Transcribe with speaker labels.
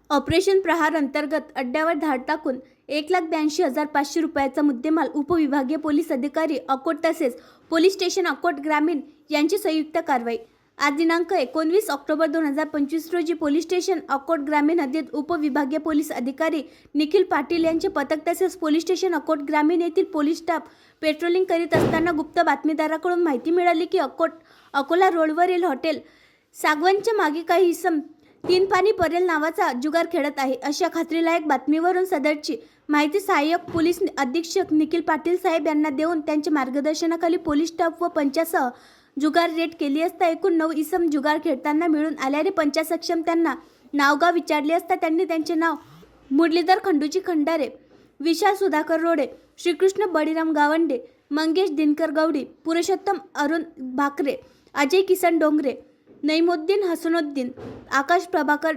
Speaker 1: Operation प्रहार अंतर्गत अड्ड्यावर धाड टाकून 1,82,500 रुपयाचा मुद्देमाल उपविभागीय पोलीस अधिकारी अकोट तसेच पोलीस स्टेशन अकोट ग्रामीण यांची संयुक्त कारवाई। आज दिनांक 19 ऑक्टोबर 2025 रोजी पोलीस स्टेशन अकोट ग्रामीण हद्दीत उपविभागीय पोलीस अधिकारी निखिल पाटील यांचे पथक तसेच पोलीस स्टेशन अकोट ग्रामीण येथील पोलीस स्टाफ पेट्रोलिंग करीत असताना गुप्त बातमीदाराकडून माहिती मिळाली की अकोला रोडवरील हॉटेल सागवनच्या मागे काही इसम 3 पाणी परेल नावाचा जुगार खेळत आहे। अशा खात्रीलायक बातमीवरून सदरची माहिती सहाय्यक पोलीस अधीक्षक निखिल पाटील साहेब यांना देऊन त्यांच्या मार्गदर्शनाखाली पोलीस स्टाफ व पंचासह जुगार रेड केली असता एकूण 9 इसम जुगार खेळताना मिळून आल्याने पंचासक्षम त्यांना नावगाव विचारले असता त्यांनी त्यांचे नाव मुरलीधर खंडूजी खंडारे, विशाल सुधाकर रोडे, श्रीकृष्ण बळीराम गावंडे, मंगेश दिनकर गवडी, पुरुषोत्तम अरुण भाकरे, अजय किसन डोंगरे, नईमुद्दीन हसनुद्दीन, आकाश प्रभाकर